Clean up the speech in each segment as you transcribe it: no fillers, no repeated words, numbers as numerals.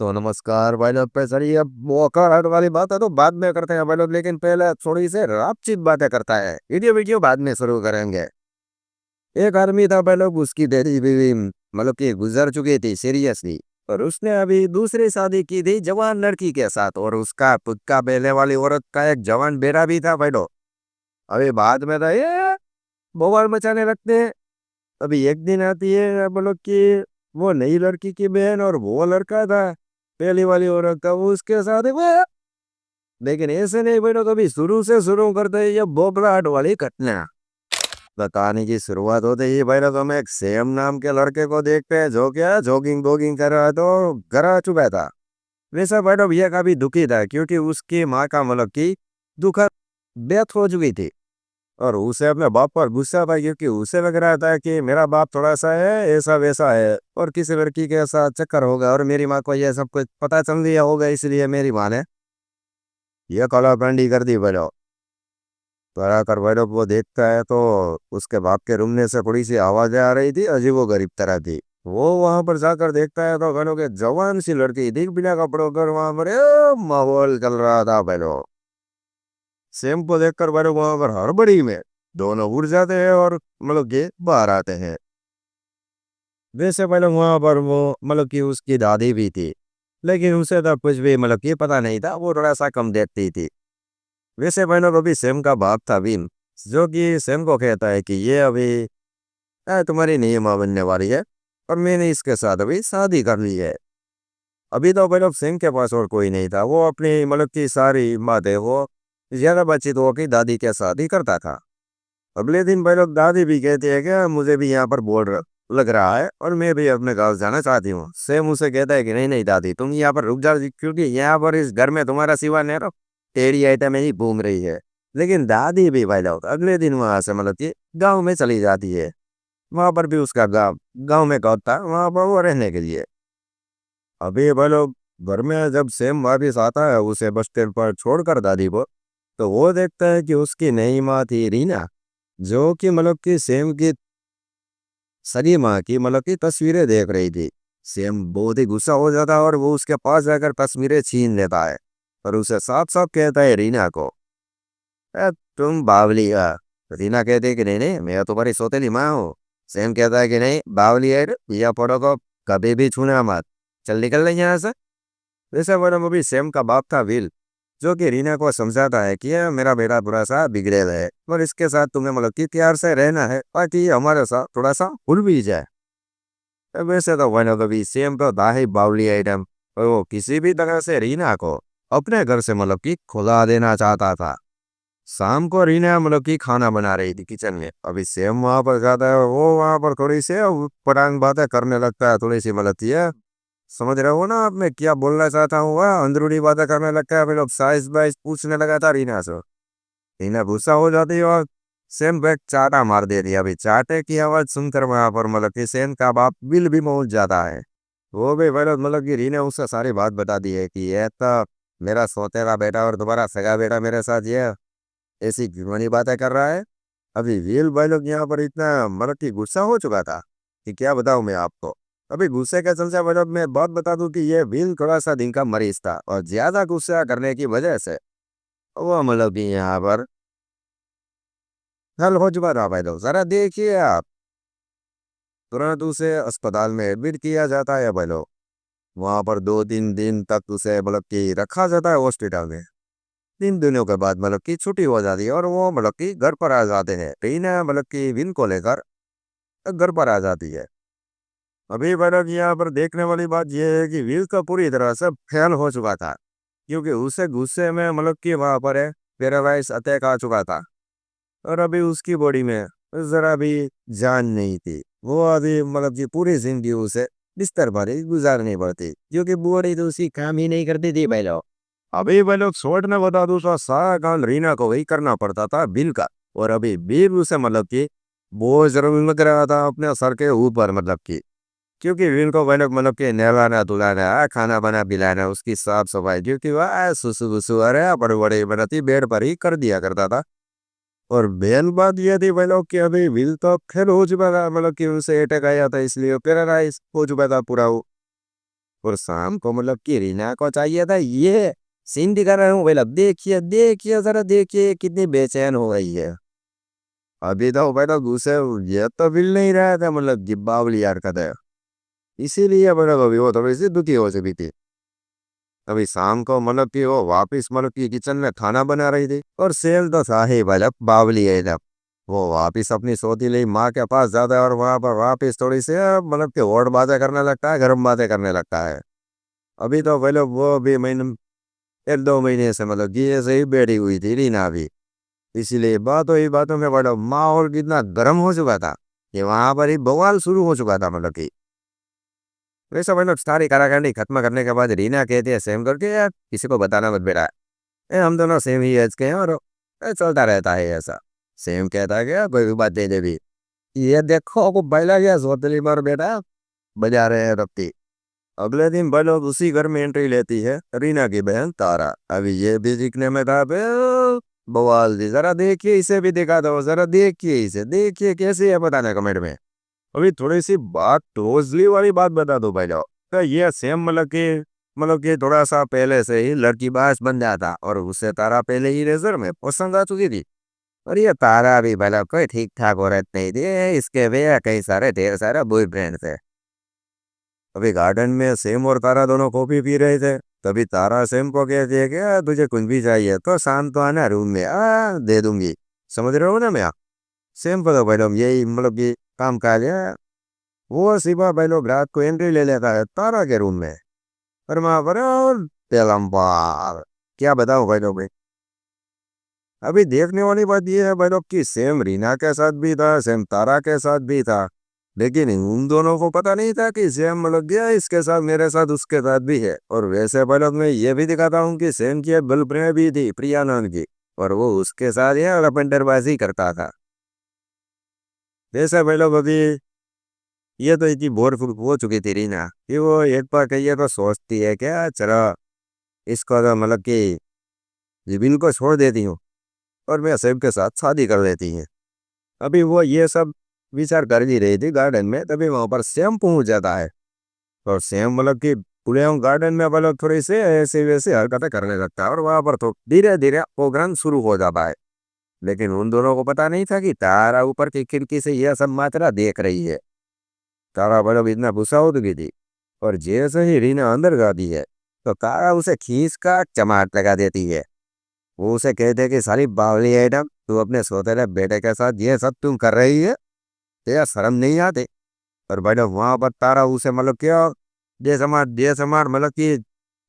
तो नमस्कार भाई लोग पे सर, ये वॉकर हट वाली बात है तो बाद में करते हैं भाई लोग, लेकिन पहले थोड़ी से रापचित बातें करता है। वीडियो वीडियो बाद में शुरू करेंगे। एक आदमी था भाई लोग, उसकी डेरी बीवी मतलब कि गुजर चुकी थी सीरियसली। और उसने अभी दूसरी शादी की थी जवान लड़की के साथ, और उसका पुक्का बेलने वाली औरत का एक जवान बेटा भी था भाई लोग। अभी बाद में था ये बवाल मचाने लगते हैं। अभी एक दिन आती है बोलो कि वो नई लड़की की बहन, और वो लड़का था पहली वाली औरत का, वो उसके साथ है वो। लेकिन ऐसे नहीं बेटो, कभी शुरू से शुरू करते हैं ये बोबलाहट वाली घटना। बताने की शुरुआत होते ही भाई तो हम एक सेम नाम के लड़के को देखते हैं, जो क्या जॉगिंग वॉगिंग कर रहा था तो घर आ चुका था। वैसा भाई ये काफी दुखी था, क्योंकि उसकी माँ का मतलब की दुखद डेथ हो चुकी थी। और उसे अपने बाप पर गुस्सा था, क्योंकि उसे लग रहा था कि मेरा बाप थोड़ा सा है ऐसा वैसा है, और किसी लड़की के साथ चक्कर होगा, और मेरी माँ को यह सब कुछ पता चल दिया होगा, इसलिए मेरी माँ ने यह कलाकंडी कर दी बड़ो। करा कर बैठो, वो देखता है तो उसके बाप के रूमने से थोड़ी सी आवाजें आ रही थी, अजीबो गरीब तरह थी। वो वहां पर जाकर देखता है तो घरों के जवान सी लड़की दिख बिना कपड़ों कर वहां पर माहौल चल रहा था बैठो। सेम को देखकर बैठो वहां पर हड़बड़ी में दोनों उड़ जाते हैं और मतलब के बाहर आते हैं। वैसे पहले वहां पर वो मतलब कि उसकी दादी भी थी, लेकिन उसे तो कुछ भी मतलब कि पता नहीं था, वो थोड़ा सा कम देखती थी। वैसे पहले तो भी सेम का बाप था भीम, जो कि सेम को कहता है कि ये अभी तुम्हारी नहीं माँ बनने वाली है, और मैंने इसके साथ अभी शादी कर ली है। अभी तो पहले सेम के पास और कोई नहीं था, वो अपनी मतलब की सारी बातें वो ज्यादा बातचीत वो की दादी के साथ ही करता था। अगले दिन भाई लोग दादी भी कहती है कि मुझे भी यहाँ पर लग रहा है, और मैं भी अपने गाँव जाना चाहती हूँ। सेम उसे कहता है कि नहीं नहीं दादी, तुम यहाँ पर रुक जाओ, क्योंकि यहाँ पर इस घर में तुम्हारा सिवा नहीं रहो, तेरी आइटम ही घूम रही है। लेकिन दादी भी भाई लोग अगले दिन वहां से मतलब कि गाँव में चली जाती है। वहां पर भी उसका गाँव गाँव में गाँव था, वहां पर वो रहने के लिए। अभी भाई लोग घर में जब सेम वापिस आता है उसे बस स्टैंड पर छोड़कर दादी को, तो वो देखता है कि उसकी नई माँ थी रीना, जो कि मतलब कि सेम की सगी माँ की मतलब की तस्वीरें देख रही थी। सेम बहुत ही गुस्सा हो जाता है, और वो उसके पास जाकर तस्वीरें छीन लेता है, और उसे साफ साफ कहता है रीना को, तुम बावली है। रीना कहती है कि नहीं नहीं, मैं तुम्हारी सौतेली माँ हूँ। सेम कहता है कि नहीं बावली है, या फोटो को कभी भी छूना मत, चल निकल रही यहाँ से। वैसे वाला मूवी सेम का बाप था विल, जो कि रीना को समझाता है कि ये मेरा बेटा बुरा सा बिगड़ेल है, और इसके साथ तुम्हें मतलब कि प्यार से रहना है, ताकि ये हमारे साथ थोड़ा सा खुल भी जाए। वैसे तो वन ऑफ द भी सेम तो था ही बावली आइटम, और वो किसी भी तरह से रीना को अपने घर से मतलब कि खुला देना चाहता था। शाम को रीना मतलब कि खाना बना रही थी किचन में। अभी सेम वहां पर जाता है, वो वहां पर थोड़ी सी परांग बातें करने लगता है, थोड़ी सी मतलब ये समझ रहे हो ना आप मैं क्या बोलना चाहता हूँ, वह अंदरूनी बातें करने लगता है। फिर लोग साइज बाइज पूछने लगा था रीना से। रीना गुस्सा हो जाती है, और सेम बैग चाटा मार दे रही है। अभी चाटे की आवाज सुनकर वहां पर मतलब कि सेम का बाप बिल भी पहुंच जाता है। वो भी मतलब कि रीना उससे सारी बात बता दी है कि ये तो मेरा सौतेला बेटा और तुम्हारा सगा बेटा मेरे साथ ये ऐसी घिनौनी बातें कर रहा है। अभी व्हील भाई लोग यहाँ पर इतना मतलब कि गुस्सा हो चुका था कि क्या बताऊं मैं आपको। अभी गुस्से के चलते भाई लोग मैं बात बता दूं कि ये व्हील थोड़ा सा दिन का मरीज था, और ज्यादा गुस्सा करने की वजह से वो मतलब कि यहाँ पर हल हो चुका था भाई लोग। जरा देखिए आप, तुरंत उसे अस्पताल में एडमिट किया जाता है भाई लोग। वहां पर 2-3 दिन तक उसे मतलब कि रखा जाता है हॉस्पिटल में। 3 दिनों के बाद मतलब की छुट्टी हो जाती है, और वो मतलब कि घर पर आ जाते हैं। रीना मतलब कि विन को लेकर घर पर आ जाती है। अभी मतलब यहाँ पर देखने वाली बात यह है कि विल तो पूरी तरह से फेल हो चुका था, क्योंकि उसे गुस्से में मतलब कि वहां पर है पैरालाइज अटैक आ चुका था। और अभी उसकी बॉडी में जरा भी जान नहीं थी। वो अभी मतलब कि पूरी जिंदगी उसे बिस्तर पर ही गुजारनी पड़ती, क्योंकि बॉडी तो उसकी काम ही नहीं करती थी भाई लोग। अभी भाई लोग शॉर्ट में बता दूं तो सारा काम रीना को वही करना पड़ता था बिल का। और अभी बिल उसे मतलब कि बोझ जरूर लग रहा था अपने सर के ऊपर, मतलब कि क्योंकि विन को मैंने मतलब कि नहलाना धुलाना खाना बना पिलाना उसकी साफ सफाई, क्योंकि वह सुसु वसु अरे बड़े बड़े बनाती बेड पर ही कर दिया करता था। और मेन बात यह थी भाई लोग कि अभी विल तो खेल हो चुका था, मतलब कि उसे अटैक आया था, इसलिए पैरालाइज हो चुका था पूरा वो। और शाम को मतलब कि रीना को चाहिए था ये सीन दिखा रहा हूँ। मतलब देखिए देखिए जरा देखिए कितनी बेचैन हो गई है। अभी तो भाई तो गुस्से ये तो मिल नहीं रहा था मतलब कि बावली हरकत है। इसीलिए मतलब अभी वो थोड़ी सी दुखी हो चुकी थी। अभी शाम को मतलब कि वो वापिस मतलब कि किचन में खाना बना रही थी और सेल तो था ही मतलब बावली है जब वो वापिस अपनी सौतीली माँ के पास जाता है और वहां पर वापिस थोड़ी सी मतलब कि और बातें करने लगता है, गर्म बातें करने लगता है। अभी तो पहले वो भी महीने 1-2 महीने से मतलब कि ऐसे ही बैठी हुई थी रीना भी। इसीलिए बातों ही बातों में बड़ा माहौल कितना गर्म हो चुका था कि वहां पर ही बवाल शुरू हो चुका था मतलब कि वैसा मतलब सारी काराकानी खत्म करने के बाद रीना कहती है सेम करके यार किसी को बताना मत बेटा। हम दोनों सेम ही एज के हैं और चलता रहता है ऐसा। सेम कहता है कि कोई भी बात नहीं दे भी ये देखो को बैला गया सोतली पर बेटा बजा रहे हैं रफ्ती। अगले दिन बलोग उसी घर में एंट्री लेती है रीना की बहन तारा। अभी ये भी दिखने में था बे बवाल दी। जरा देखिए इसे भी दिखा दो, जरा देखिए इसे देखिए कैसे है बताना कमेंट में। अभी थोड़ी सी बात क्लोजली वाली बात बता दो भाई लोग तो ये सेम मतलब कि थोड़ा सा पहले से ही लड़की बास बन जाता और उससे तारा पहले ही नजर में पसंद आ चुकी थी। और ये तारा भी भला कोई ठीक ठाक औरत नहीं थी, इसके भी कई सारे ढेर सारे बॉयफ्रेंड थे। अभी गार्डन में सेम और तारा दोनों कॉफी पी रहे थे। तभी तारा सेम को कहती है कि तुझे कुछ भी चाहिए तो शाम तो आना रूम में दे दूंगी। समझ रहे हो ना मैं? सेम को तो भाई लोग यही मतलब कि काम काज है। वो सिवा भाई लोग रात को एंट्री ले लेता है तारा के रूम में और वहां पर तेलम्बार क्या बताओ भाई लोग। अभी देखने वाली बात यह है भाई लोग कि सेम रीना के साथ भी था, सेम तारा के साथ भी था। लेकिन उन दोनों को पता नहीं था कि सेम मतलब गया इसके साथ मेरे साथ उसके साथ भी है। और वैसे भाई लोग मैं ये भी दिखाता हूँ कि सेम की गर्लफ्रेंड भी थी प्रिया नाम की और वो उसके साथ ही लपेंडरबाजी करता था। वैसे भाई लोग अभी ये तो इतनी बोर हो चुकी थी रीना कि वो एक बार कहिए तो सोचती है क्या चलो इसको तो मतलब कि जिबिन को छोड़ देती हूँ और मैं सेब के साथ शादी कर देती है। अभी वो ये सब विचार कर ही रही थी गार्डन में तभी वहां पर सेम पहुंच जाता है। और सेम मतलब कि पूरे गार्डन में मतलब थोड़ी से ऐसे वैसे हरकतें करने लगता है और वहां पर तो धीरे धीरे प्रोग्राम शुरू हो जाता है। लेकिन उन दोनों को पता नहीं था कि तारा ऊपर की खिड़की से यह सब मात्रा देख रही है। तारा मतलब इतना गुस्सा हो चुकी थी और जैसे ही रीना अंदर जाती है तो तारा उसे खींच का चमाट लगा देती है। वो उसे कहते कि सारी बावली आइटम तू अपने सौतेले बेटे के साथ ये सब तुम कर रही है, तेरा शर्म नहीं आते। और भाई वहां पर तारा उसे मतलब क्या दे समार मतलब कि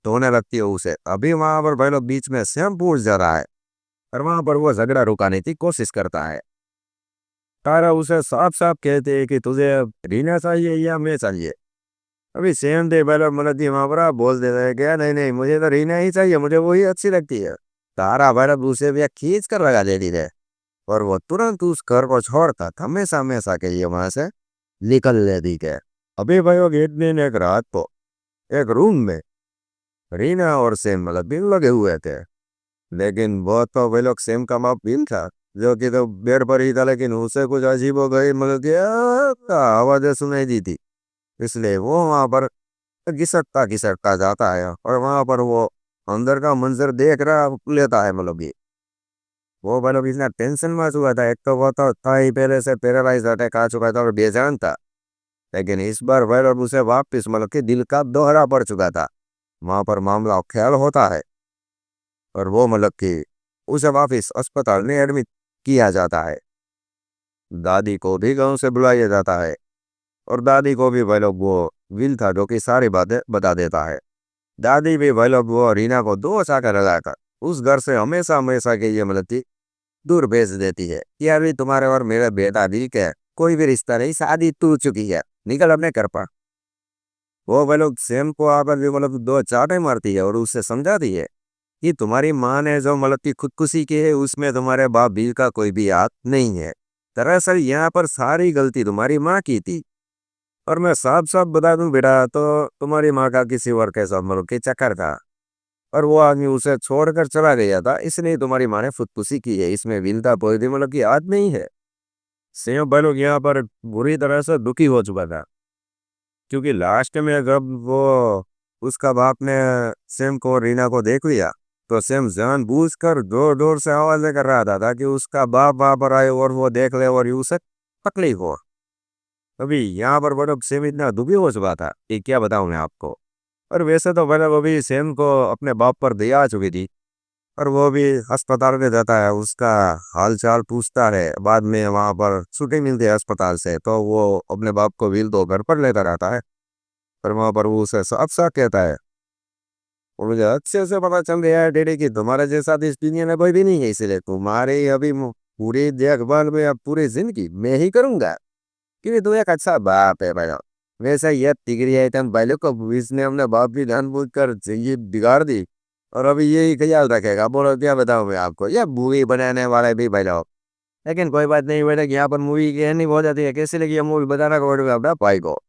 धोने लगती है उसे। अभी वहां पर भाई लोग बीच में सेम पूछ जा रहा है और वहां पर वो झगड़ा रुकाने की कोशिश करता है। तारा उसे साफ साफ कहते हैं कि तुझे रीना चाहिए या मैं चाहिए। अभी सेम दे भाई लोग मतलब कि वहां पर आप बोल देता है क्या नहीं नहीं मुझे तो रीना ही चाहिए, मुझे वही अच्छी लगती है। तारा भाई लोग उसे भी खींच कर लगा देती है और वो तुरंत उस घर को छोड़ता हमेशा हमेशा के लिए वहां से निकल लेती है। अभी भाई वो एक दिन एक रात को एक रूम में रीना और सेम मतलब बिल लगे हुए थे। लेकिन वो तो वे लोग सेम का माप बिल था जो कि तो बेड पर ही था लेकिन उसे कुछ अजीब हो गई मतलब कि आवाजें सुनाई दी थी। इसलिए वो वहां पर घिसकता घिसकता जाता है और वहां पर वो अंदर का मंजर देख रहा लेता है मतलब कि वो मतलब इतना टेंशन में आ चुका था। एक तो वो तो था ही पहले से पैरालाइज अटैक आ चुका था और बेजान था। लेकिन इस बार वायरल उसे वापस मतलब कि दिल का दोहरा पड़ चुका था। वहां पर मामला ख्याल होता है और वो मतलब कि उसे वापस अस्पताल में एडमिट किया जाता है। दादी को भी गांव से बुलाया जाता है और दादी को भी भाई लोग वो विल था जो कि सारी बातें बता देता है। दादी भी भाई लोग वो रीना को दो चाकर लगाकर उस घर से हमेशा हमेशा के लिए मतलब कि दूर भेज देती है कि अभी तुम्हारे और मेरे बेटा भी के कोई भी रिश्ता नहीं, शादी टूट चुकी है, निकल अपने घर पर। वो भाई लोग सेम को आकर भी मतलब दो चाटे मारती है और उससे समझाती है कि तुम्हारी माँ ने जो मतलब की खुदकुशी की है उसमें तुम्हारे बाप भी का कोई भी हाथ नहीं है। दरअसल यहाँ पर सारी गलती तुम्हारी माँ की थी। और मैं साफ साफ बता दूं बेटा तो तुम्हारी माँ का किसी और के साथ मतलब के चक्कर था और वो आदमी उसे छोड़कर चला गया था, इसलिए तुम्हारी माँ ने खुदकुशी की है। इसमें विनता कोई भी मतलब की हाथ नहीं है। सेम भाई लोग यहाँ पर बुरी तरह से दुखी हो चुका था क्योंकि लास्ट में जब वो उसका बाप ने सेम को और रीना को देख लिया, तो सेम जानबूझकर जोर जोर से आवाजें कर रहा था ताकि उसका बाप वहां पर आए और वो देख ले और यूं से तकलीफ हो। अभी यहाँ पर मतलब सेम इतना दुखी हो चुका था कि क्या बताऊं मैं आपको। और वैसे तो मतलब अभी सेम को अपने बाप पर दया आ चुकी थी, और वो भी अस्पताल में जाता है, उसका हाल चाल पूछता है, बाद में वहां पर छुट्टी मिलती है अस्पताल से, तो वो अपने बाप को व्हील दो घर पर लेकर आता है। पर वहां पर वो उसे साफ साफ कहता है, और मुझे अच्छे से पता चल गया है डेडी कि तुम्हारे जैसा इस दुनिया में कोई भी नहीं है, इसलिए तुम्हारी अभी पूरी देखभाल में अब पूरी जिंदगी मैं ही करूंगा, क्योंकि तू एक अच्छा बाप है भाई। वैसे ये तिगड़ी आइटम भाई लोग को इसने हमने बाप भी जानबूझ कर जिंदगी बिगाड़ दी, और अभी यही ख्याल रखेगा। बोलो क्या बताऊं मैं आपको, ये मूवी बनाने वाले भी भाई लोग। लेकिन कोई बात नहीं बेटा, यहाँ पर मूवी की एंडिंग हो जाती है, कैसे लगी ये मूवी बताना कमेंट में अपना भाई को।